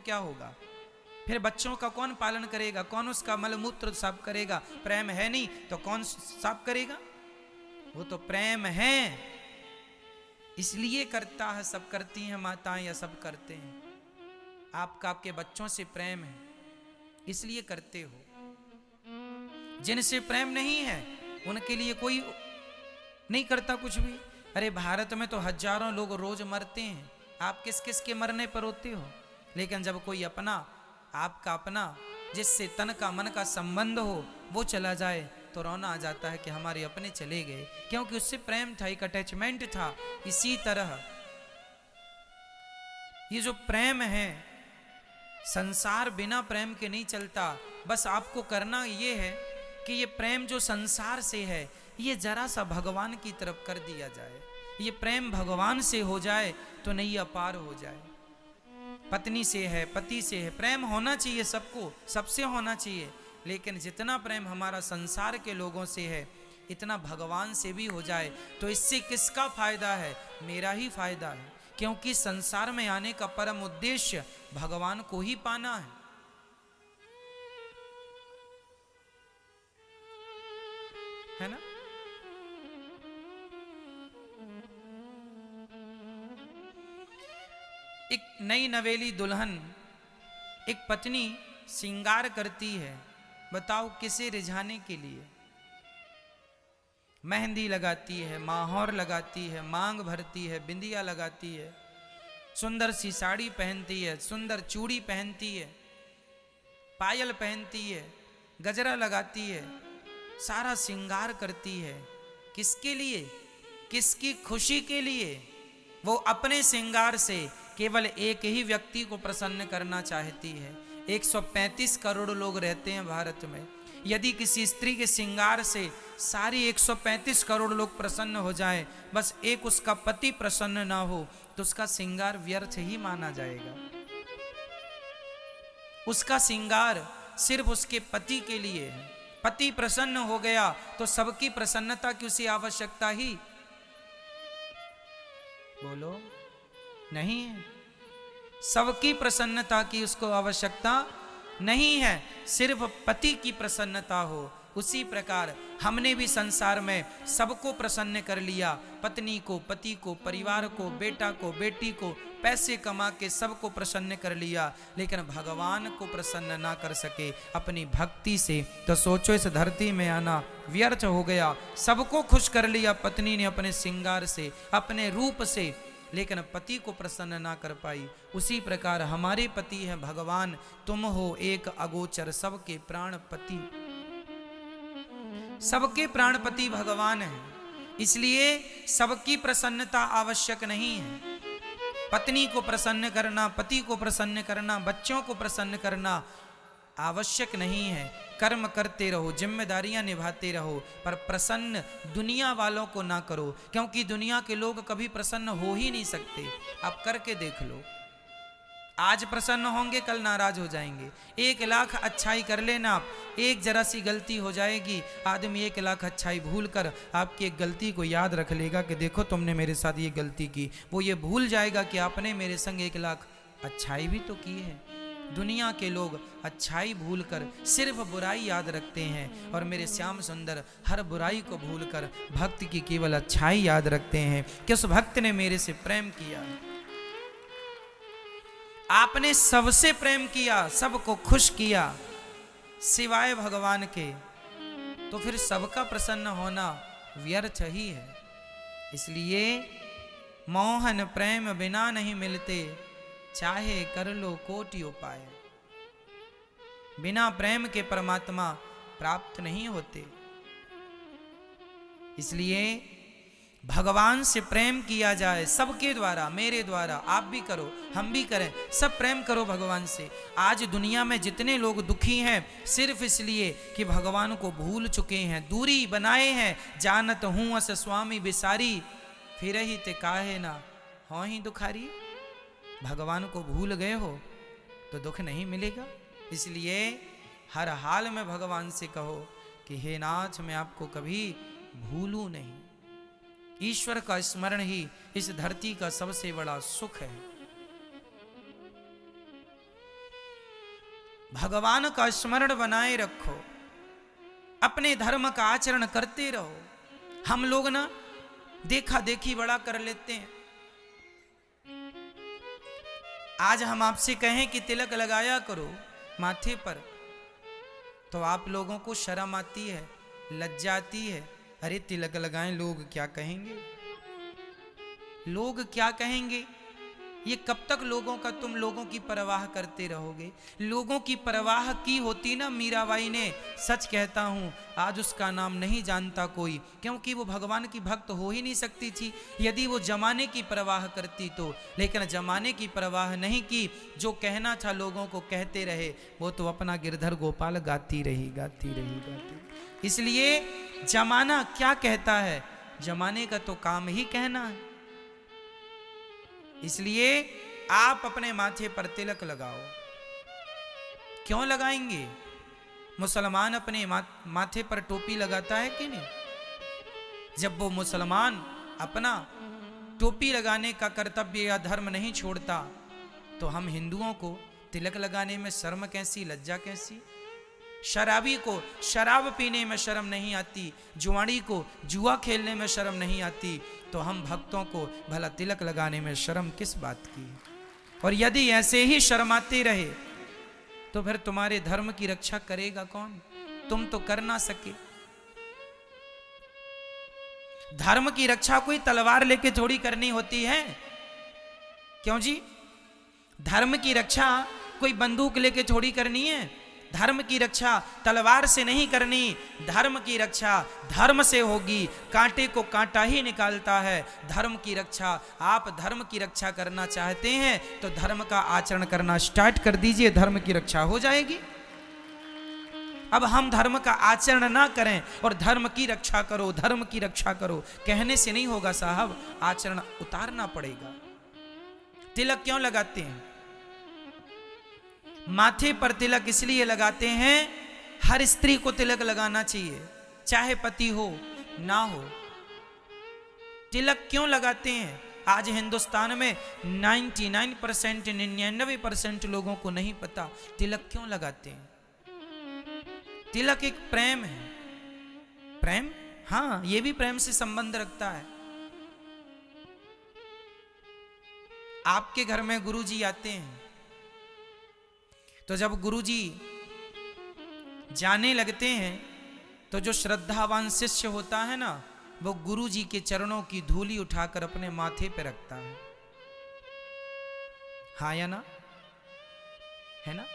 क्या होगा? फिर बच्चों का कौन पालन करेगा? कौन उसका मलमूत्र साफ करेगा? प्रेम है नहीं तो कौन साफ करेगा? वो तो प्रेम है, इसलिए करता है। सब करती हैं माताएं या सब करते हैं? आपका आपके बच्चों से प्रेम है इसलिए करते हो। जिनसे प्रेम नहीं है उनके लिए कोई नहीं करता कुछ भी। अरे भारत में तो हजारों लोग रोज मरते हैं, आप किस किस के मरने पर रोते हो? लेकिन जब कोई अपना, आपका अपना, जिससे तन का मन का संबंध हो, वो चला जाए तो रोना आ जाता है कि हमारे अपने चले गए, क्योंकि उससे प्रेम था, एक अटैचमेंट था। इसी तरह ये जो प्रेम है, संसार बिना प्रेम के नहीं चलता। बस आपको करना ये है कि ये प्रेम जो संसार से है ये जरा सा भगवान की तरफ कर दिया जाए। ये प्रेम भगवान से हो जाए तो नैया पार हो जाए। पत्नी से है, पति से है, प्रेम होना चाहिए सबको, सबसे होना चाहिए। लेकिन जितना प्रेम हमारा संसार के लोगों से है इतना भगवान से भी हो जाए तो इससे किसका फायदा है? मेरा ही फायदा है, क्योंकि संसार में आने का परम उद्देश्य भगवान को ही पाना है ना? एक नई नवेली दुल्हन, एक पत्नी श्रृंगार करती है, बताओ किसे रिझाने के लिए? मेहंदी लगाती है, माहौर लगाती है, मांग भरती है, बिंदिया लगाती है, सुंदर सी साड़ी पहनती है, सुंदर चूड़ी पहनती है, पायल पहनती है, गजरा लगाती है, सारा श्रृंगार करती है। किसके लिए? किसकी खुशी के लिए? वो अपने श्रृंगार से केवल एक ही व्यक्ति को प्रसन्न करना चाहती है। 135 करोड़ लोग रहते हैं भारत में। यदि किसी स्त्री के श्रृंगार से सारी 135 करोड़ लोग प्रसन्न हो जाएं, बस एक उसका पति प्रसन्न ना हो तो उसका श्रृंगार व्यर्थ ही माना जाएगा। उसका श्रृंगार सिर्फ उसके पति के लिए है। पति प्रसन्न हो गया तो सबकी प्रसन्नता की उसे आवश्यकता ही, बोलो, नहीं है। सबकी प्रसन्नता की उसको आवश्यकता नहीं है, सिर्फ पति की प्रसन्नता हो। उसी प्रकार हमने भी संसार में सबको प्रसन्न कर लिया, पत्नी को, पति को, परिवार को, बेटा को, बेटी को, पैसे कमा के सबको प्रसन्न कर लिया, लेकिन भगवान को प्रसन्न ना कर सके अपनी भक्ति से, तो सोचो इस धरती में आना व्यर्थ हो गया। सबको खुश कर लिया पत्नी ने अपने श्रृंगार से, अपने रूप से, लेकिन पति को प्रसन्न ना कर पाई। उसी प्रकार हमारे पति हैं भगवान, तुम हो एक अगोचर सबके प्राणपति। सबके प्राणपति भगवान है, इसलिए सबकी प्रसन्नता आवश्यक नहीं है। पत्नी को प्रसन्न करना, पति को प्रसन्न करना, बच्चों को प्रसन्न करना आवश्यक नहीं है। कर्म करते रहो, जिम्मेदारियां निभाते रहो, पर प्रसन्न दुनिया वालों को ना करो, क्योंकि दुनिया के लोग कभी प्रसन्न हो ही नहीं सकते। आप करके देख लो, आज प्रसन्न होंगे कल नाराज हो जाएंगे। 1 लाख अच्छाई कर लेना आप, एक जरा सी गलती हो जाएगी, आदमी 1 लाख अच्छाई भूल कर आपकी एक गलती को याद रख लेगा कि देखो तुमने मेरे साथ ये गलती की। वो ये भूल जाएगा कि आपने मेरे संग 1 लाख अच्छाई भी तो की है। दुनिया के लोग अच्छाई भूलकर सिर्फ बुराई याद रखते हैं, और मेरे श्याम सुंदर हर बुराई को भूलकर भक्त की केवल अच्छाई याद रखते हैं कि उस भक्त ने मेरे से प्रेम किया। आपने सबसे प्रेम किया, सबको खुश किया, सिवाय भगवान के, तो फिर सबका प्रसन्न होना व्यर्थ ही है। इसलिए मोहन प्रेम बिना नहीं मिलते, चाहे कर लो कोटि उपाय। बिना प्रेम के परमात्मा प्राप्त नहीं होते। इसलिए भगवान से प्रेम किया जाए, सबके द्वारा, मेरे द्वारा, आप भी करो, हम भी करें, सब प्रेम करो भगवान से। आज दुनिया में जितने लोग दुखी हैं सिर्फ इसलिए कि भगवान को भूल चुके हैं, दूरी बनाए हैं। जानत हूँ अस स्वामी बिसारी, फिर ही ते काहे ना हो ही दुखारी। भगवान को भूल गए हो तो दुख नहीं मिलेगा। इसलिए हर हाल में भगवान से कहो कि हे नाथ, मैं आपको कभी भूलूं नहीं। ईश्वर का स्मरण ही इस धरती का सबसे बड़ा सुख है। भगवान का स्मरण बनाए रखो, अपने धर्म का आचरण करते रहो। हम लोग ना देखा देखी बड़ा कर लेते हैं। आज हम आपसे कहें कि तिलक लगाया करो माथे पर, तो आप लोगों को शर्म आती है, लज्जा आती है। अरे तिलक लगाएं, लोग क्या कहेंगे, लोग क्या कहेंगे। ये कब तक लोगों का तुम लोगों की परवाह करते रहोगे। लोगों की परवाह की होती ना मीराबाई ने, सच कहता हूं आज उसका नाम नहीं जानता कोई, क्योंकि वो भगवान की भक्त हो ही नहीं सकती थी यदि वो जमाने की परवाह करती तो। लेकिन जमाने की परवाह नहीं की, जो कहना था लोगों को कहते रहे, वो तो अपना गिरधर गोपाल गाती रही गाती रही गाती। इसलिए जमाना क्या कहता है, जमाने का तो काम ही कहना है। इसलिए आप अपने माथे पर तिलक लगाओ। क्यों लगाएंगे? मुसलमान अपने माथे पर टोपी लगाता है कि नहीं? जब वो मुसलमान अपना टोपी लगाने का कर्तव्य या धर्म नहीं छोड़ता, तो हम हिंदुओं को तिलक लगाने में शर्म कैसी, लज्जा कैसी? शराबी को शराब पीने में शर्म नहीं आती, जुआड़ी को जुआ खेलने में शर्म नहीं आती, तो हम भक्तों को भला तिलक लगाने में शर्म किस बात की? और यदि ऐसे ही शर्माते रहे तो फिर तुम्हारे धर्म की रक्षा करेगा कौन? तुम तो कर ना सके। धर्म की रक्षा कोई तलवार लेके थोड़ी करनी होती है, क्यों जी? धर्म की रक्षा कोई बंदूक लेके थोड़ी करनी है। धर्म की रक्षा तलवार से नहीं करनी, धर्म की रक्षा धर्म से होगी। कांटे को कांटा ही निकालता है। धर्म की रक्षा, आप धर्म की रक्षा करना चाहते हैं तो धर्म का आचरण करना स्टार्ट कर दीजिए, धर्म की रक्षा हो जाएगी। अब हम धर्म का आचरण ना करें और धर्म की रक्षा करो, धर्म की रक्षा करो, कहने से नहीं होगा साहब, आचरण उतारना पड़ेगा। तिलक क्यों लगाते हैं? माथे पर तिलक इसलिए लगाते हैं, हर स्त्री को तिलक लगाना चाहिए, चाहे पति हो ना हो। तिलक क्यों लगाते हैं? आज हिंदुस्तान में 99%, 99% लोगों को नहीं पता तिलक क्यों लगाते हैं। तिलक एक प्रेम है। प्रेम, हाँ, ये भी प्रेम से संबंध रखता है। आपके घर में गुरुजी आते हैं, तो जब गुरुजी जाने लगते हैं तो जो श्रद्धावान शिष्य होता है ना, वो गुरुजी के चरणों की धूली उठाकर अपने माथे पे रखता है। हाँ या ना? है ना?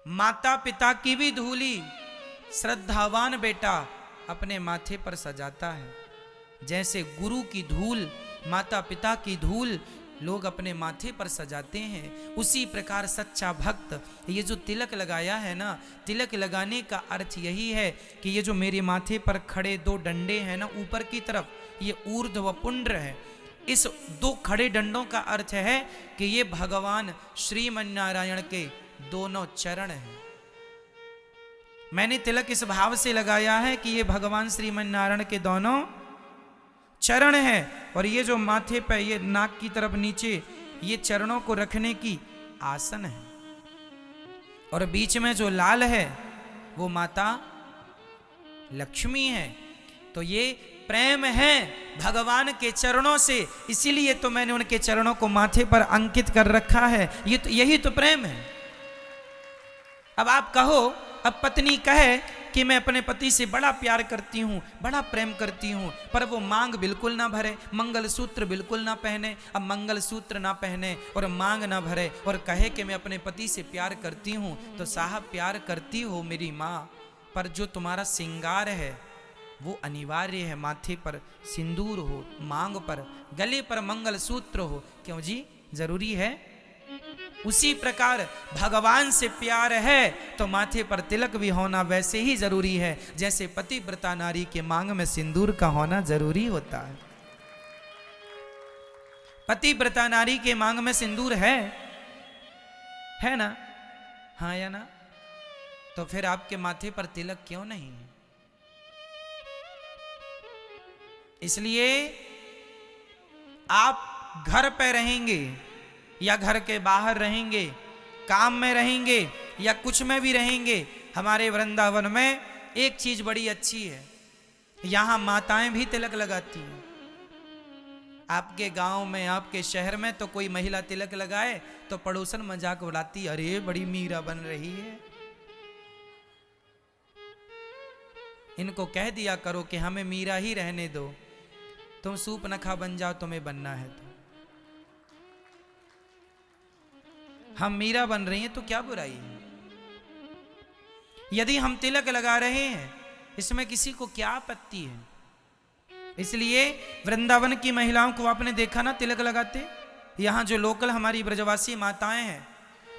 माता पिता की भी धूली श्रद्धावान बेटा अपने माथे पर सजाता है। जैसे गुरु की धूल, माता पिता की धूल लोग अपने माथे पर सजाते हैं, उसी प्रकार सच्चा भक्त ये जो तिलक लगाया है ना, तिलक लगाने का अर्थ यही है कि ये जो मेरे माथे पर खड़े 2 डंडे हैं ना ऊपर की तरफ, ये ऊर्ध्व व पुंड्र है। इस 2 खड़े डंडों का अर्थ है कि ये भगवान श्रीमन्नारायण के दोनों चरण हैं। मैंने तिलक इस भाव से लगाया है कि ये भगवान श्रीमन्नारायण के दोनों चरण है, और ये जो माथे पे ये नाक की तरफ नीचे ये चरणों को रखने की आसन है, और बीच में जो लाल है वो माता लक्ष्मी है। तो ये प्रेम है भगवान के चरणों से, इसीलिए तो मैंने उनके चरणों को माथे पर अंकित कर रखा है। ये तो यही तो प्रेम है। अब आप कहो, अब पत्नी कहे कि मैं अपने पति से बड़ा प्यार करती हूँ, बड़ा प्रेम करती हूँ, पर वो मांग बिल्कुल ना भरे, मंगलसूत्र बिल्कुल ना पहने। अब मंगलसूत्र ना पहने और मांग ना भरे और कहे कि मैं अपने पति से प्यार करती हूँ, तो साहब प्यार करती हो मेरी माँ, पर जो तुम्हारा श्रृंगार है वो अनिवार्य है। माथे पर सिंदूर हो, मांग पर, गले पर मंगलसूत्र हो, क्यों जी? जरूरी है। उसी प्रकार भगवान से प्यार है तो माथे पर तिलक भी होना वैसे ही जरूरी है, जैसे पतिव्रता नारी के मांग में सिंदूर का होना जरूरी होता है। पतिव्रता नारी के मांग में सिंदूर है ना? हाँ या ना? तो फिर आपके माथे पर तिलक क्यों नहीं है? इसलिए आप घर पे रहेंगे या घर के बाहर रहेंगे, काम में रहेंगे, या कुछ में भी रहेंगे, हमारे वृंदावन में एक चीज बड़ी अच्छी है, यहां माताएं भी तिलक लगाती हैं। आपके गांव में, आपके शहर में तो कोई महिला तिलक लगाए तो पड़ोसन मजाक उड़ाती, अरे बड़ी मीरा बन रही है। इनको कह दिया करो कि हमें मीरा ही रहने दो, तुम सूप नखा बन जाओ, तुम्हें बनना है तो। हम मीरा बन रही हैं तो क्या बुराई है? यदि हम तिलक लगा रहे हैं इसमें किसी को क्या आपत्ति है? इसलिए वृंदावन की महिलाओं को आपने देखा ना तिलक लगाते। यहाँ जो लोकल हमारी ब्रजवासी माताएं हैं,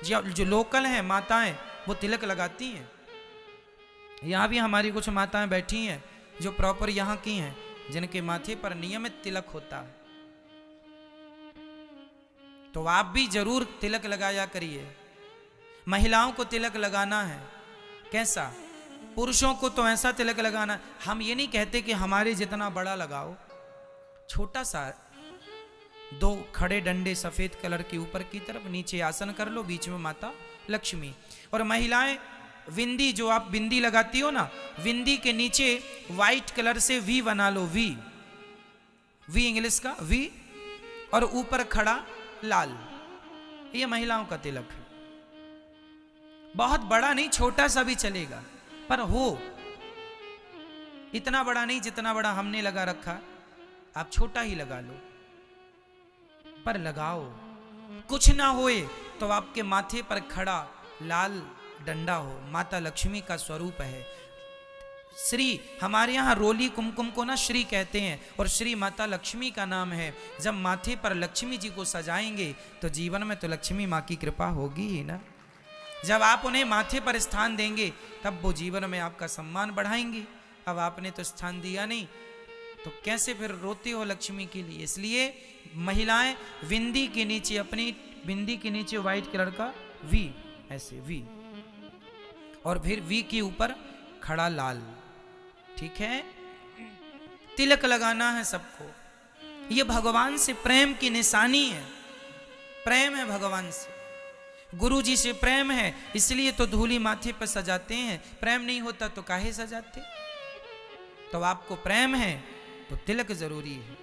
जो लोकल हैं माताएं, वो तिलक लगाती हैं। यहाँ भी हमारी कुछ माताएं बैठी हैं जो प्रॉपर यहाँ की हैं, जिनके माथे पर नियमित तिलक होता है। तो आप भी जरूर तिलक लगाया करिए। महिलाओं को तिलक लगाना है कैसा? पुरुषों को तो ऐसा तिलक लगाना। हम ये नहीं कहते कि हमारे जितना बड़ा लगाओ, छोटा सा 2 खड़े डंडे सफेद कलर के ऊपर की तरफ, नीचे आसन कर लो, बीच में माता लक्ष्मी। और महिलाएं विंदी, जो आप बिंदी लगाती हो ना, विंदी के नीचे व्हाइट कलर से वी बना लो, वी इंग्लिश का वी, और ऊपर खड़ा लाल। ये महिलाओं का तिलक है। बहुत बड़ा नहीं, छोटा सा भी चलेगा, पर हो इतना बड़ा नहीं जितना बड़ा हमने लगा रखा। आप छोटा ही लगा लो, पर लगाओ। कुछ ना होए तो आपके माथे पर खड़ा लाल डंडा हो, माता लक्ष्मी का स्वरूप है। श्री, हमारे यहाँ रोली कुमकुम को ना श्री कहते हैं, और श्री माता लक्ष्मी का नाम है। जब माथे पर लक्ष्मी जी को सजाएंगे तो जीवन में तो लक्ष्मी माँ की कृपा होगी ही ना। जब आप उन्हें माथे पर स्थान देंगे तब वो जीवन में आपका सम्मान बढ़ाएंगे। अब आपने तो स्थान दिया नहीं तो कैसे फिर रोते हो लक्ष्मी के लिए? इसलिए महिलाएं बिंदी के नीचे, अपनी बिंदी के नीचे व्हाइट कलर का वी, ऐसे वी, और फिर वी के ऊपर खड़ा लाल। ठीक है, तिलक लगाना है सबको। ये भगवान से प्रेम की निशानी है। प्रेम है भगवान से, गुरु जी से प्रेम है, इसलिए तो धूली माथे पर सजाते हैं। प्रेम नहीं होता तो काहे सजाते? तो आपको प्रेम है तो तिलक जरूरी है।